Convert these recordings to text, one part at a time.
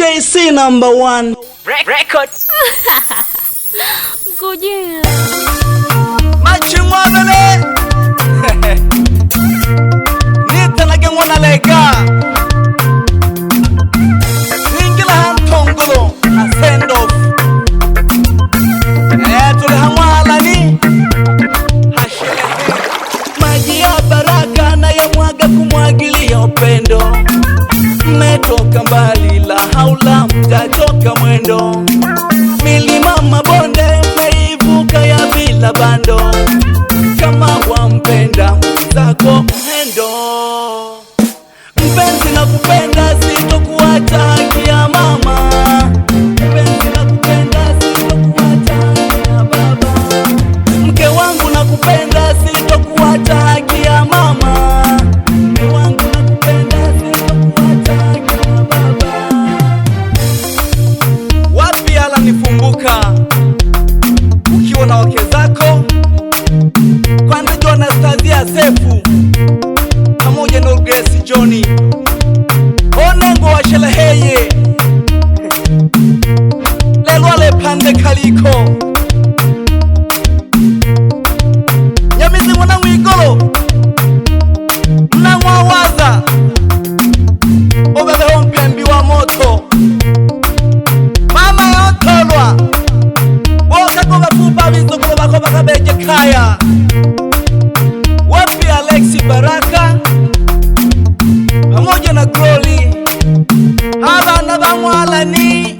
JC number 1 record. Ngoja. Machimwabele. Nitanage mwana lega. Ningila hantongolo na send off. Tule hamwala ni hashelehe. Maji ya baraka na ya mwaga kumwagilia upendo. Mmetoka mbali la haula mtatoka mwendo. Milima mabonde meivuka ya bila bando. Kama wampenda mwenzako mhendo. Mpenzi na kupenda sitokuacha haki ya mama. Mpenzi na kupenda sitokuacha haki ya baba. Mke wangu na kupenda sitokuacha haki ya mama. Mke wangu na kupenda sitokuacha haki ya baba. Wapi ala nifumbuka ukiwa na wake zako? Kwanda Jona Stazia Sefu pamoja na Grace Johnny Onengo wa sheleheye lelwale pande kaliko Nyamizi mwana mwigolo mnangwa waza obebeho mpembi wa moto mama yotolwa bokago bafupa bizokolo bako bakabeje kaya. Wapi Alexi Baraka pamoja na Glory abana bamwalani.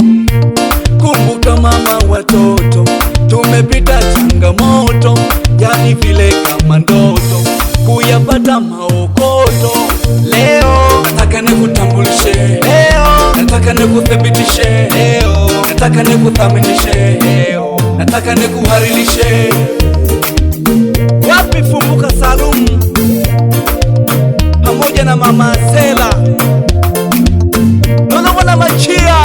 Kumbuka mama watoto, tumepita changamoto, yani vile kama ndoto kuyapata maokoto. Leo nataka nikutambulishe, leo nataka nikuthibitishe, leo nataka nikuthaminishe, leo nataka nikuharilishe. Wapi Fumbuka Salum pamoja na mama Zela nono wana machia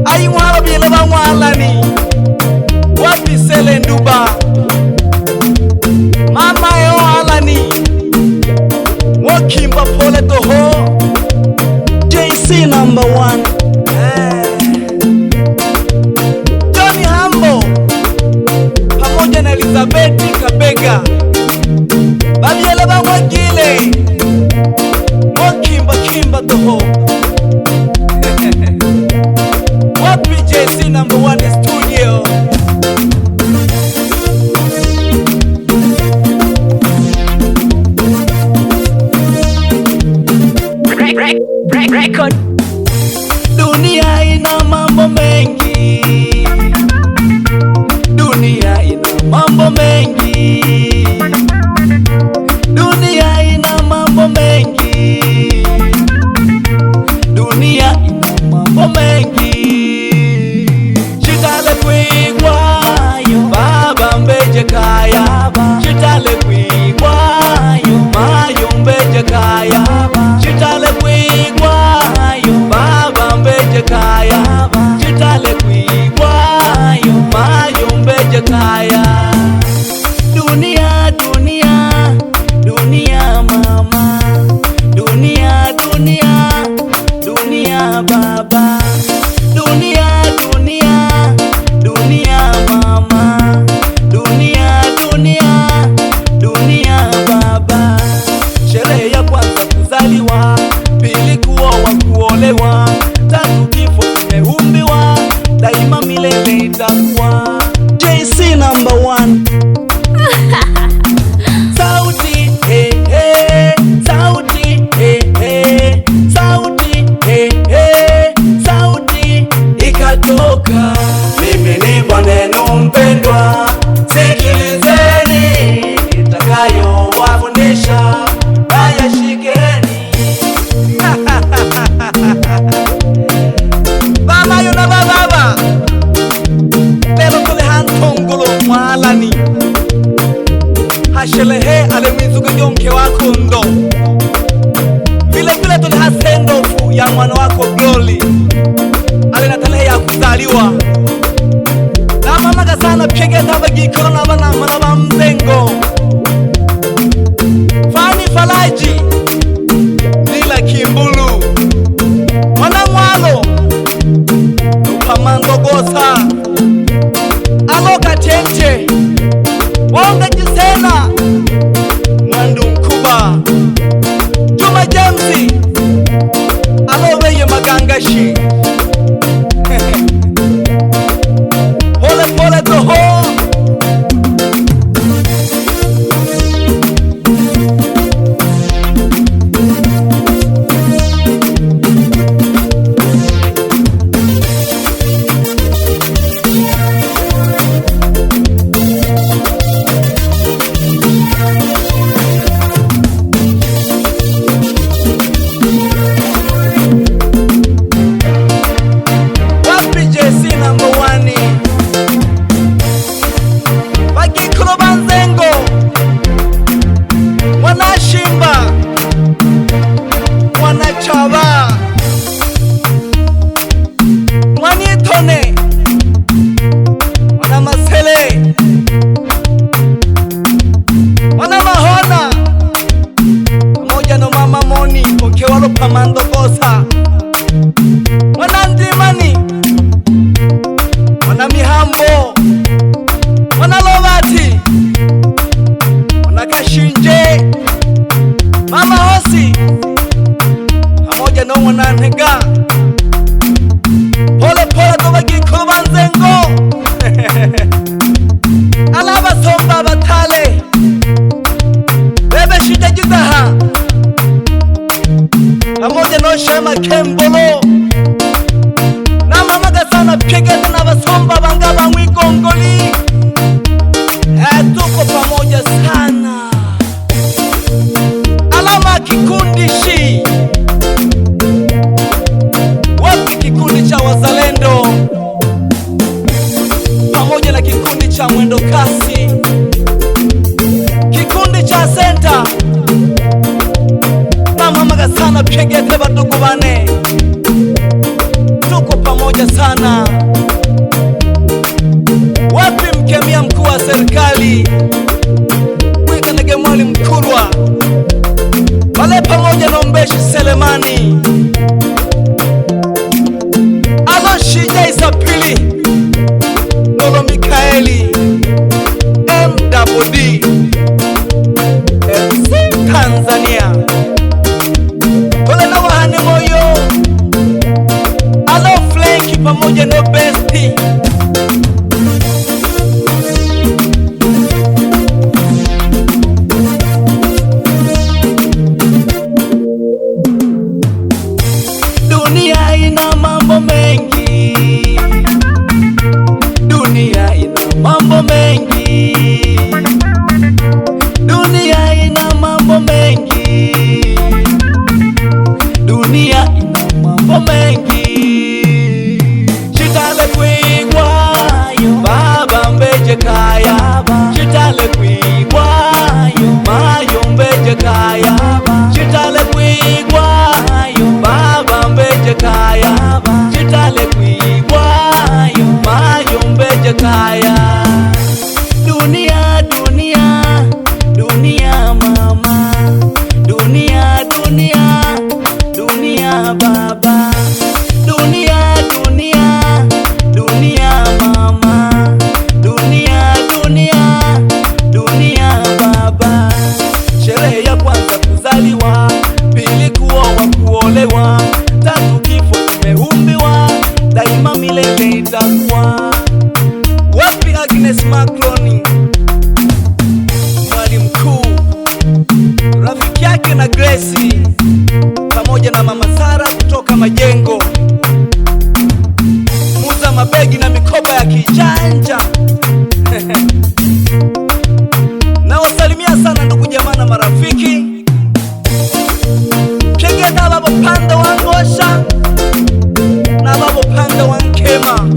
ayi mwala biele ba mwalani. Wapi Sele Nduba mama yo alani Mwakimba pole toho JC number 1 Johnny Hambo pamoja na Elizabeth Kabega babiele ba Mwakile Mwakimba toho. Wapi JC number 1 studio? Record. Dunia ina mambo mengi. Dunia ina mambo mengi. Dunia ina mambo mengi. Dunia ina mambo mengi. Chitale kwigwayo baba mbeje kaya. Chitale kwigwayo mayo mbeje kaya. Chitale kwigwayo baba mbeje kaya. Chitale kwigwayo mayo mbeje kaya. Dunia dunia dunia mama. Dunia dunia dunia baba. Dunia dunia dunia mama. Dunia dunia dunia baba. Sherehe ya kwanza kuzaliwa, pili kuoa kuolewa, tatu kifo kimeumbiwa, daima milele itakuwa. JC number 1 sauti hey hey, sauti hey hey, sauti hey hey, sauti ikatoka. Mimi ni mwaneno mpendwa, sikilizeni nitakayo wafundisha, haya shikeni. Baba yona baba lelo tule hantongolo mwalani hashelehe alemizuka yonke wako ndo vile vile tule hasendofu ya mwana wako Glory alenatalehe ya kuzaliwa na mama sana pige taba gikoro na bana maraba mzengo Fani Falaji Nila Kimbulu Mwana Mwalo freshi. Pole pole toho. Pamando kosa mwana ndimani mwana mihambo mwana lovati mwana kashinje mama hosi pamoja na mwana ntega. Pole pole tobagikuru banzengo alaba somba batale bebe shijagizaha pamoja na Shema Kembolo na mama gasana pigana na basomba bangaba mwigongoli. Tuko pamoja sana. Alama kikundi shi wapi? Kikundi cha wazalendo pamoja na kikundi cha mwendo kasi, kikundi cha senta mama sana pegete badugu bane, tuko pamoja sana. Wapi mkemia mkuu wa serikali Mwikanege Mwalimu Mkurwa, wale pamoja na Mbeshi Selemani Aloshija Isapili Nolo Mikaeli MWD MC Tanzania na wahane moyo alo flanki pamoja no besti. Dunia ina mambo mengi, dunia ina mambo mengi, dunia ina mambo mengi, dunia ina mambo mengi. Chitale kwigwayo baba mbeje kayaba, chitale kwigwayo mayo mbeje kayaba, chitale kwigwayo baba mbeje kayaba, chitale kwigwayo mayo mbeje kaya. Dunia dunia dunia mama, dunia dunia dunia baba, dunia dunia dunia mama, dunia dunia dunia baba. Sherehe ya kwanza kuzaliwa, pili kuoa kuolewa, tatu kifo tumeumbiwa, daima milele itakuwa. Wapi Agnes Macron mwalimu mkuu, rafiki yake na Gracie pamoja na mama Sara kutoka Majengo, muza mabegi na mikoba ya kijanja. Na wasalimia sana ndugu jamaa na marafiki. Pegeta babo panda wangosha na babo panda wankema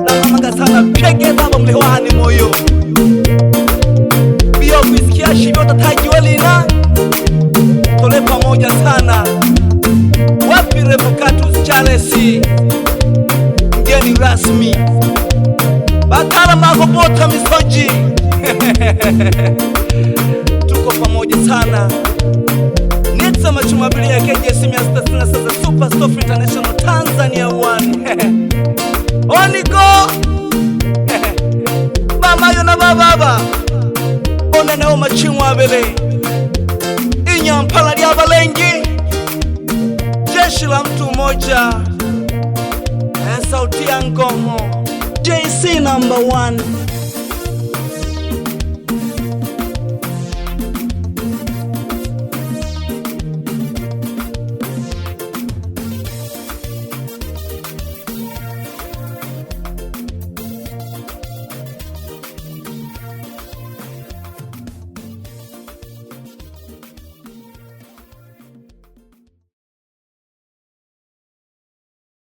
na mama gasana pegeta babo mlewani moyo bio kuisikia shivyo tataji walina. Tole pamoja sana. Wapi Revocatus Charles mgeni rasmi Bakara Magobota Misoji tuko pamoja sana. Nitsa machumabili ya KJS 666 Super Stuff International Tanzania 1 Onigo mama yona baba ona nao machumabili Inyampala lya Balengi, jeshi la mtu moja, sauti ya Ngoma, JC number 1.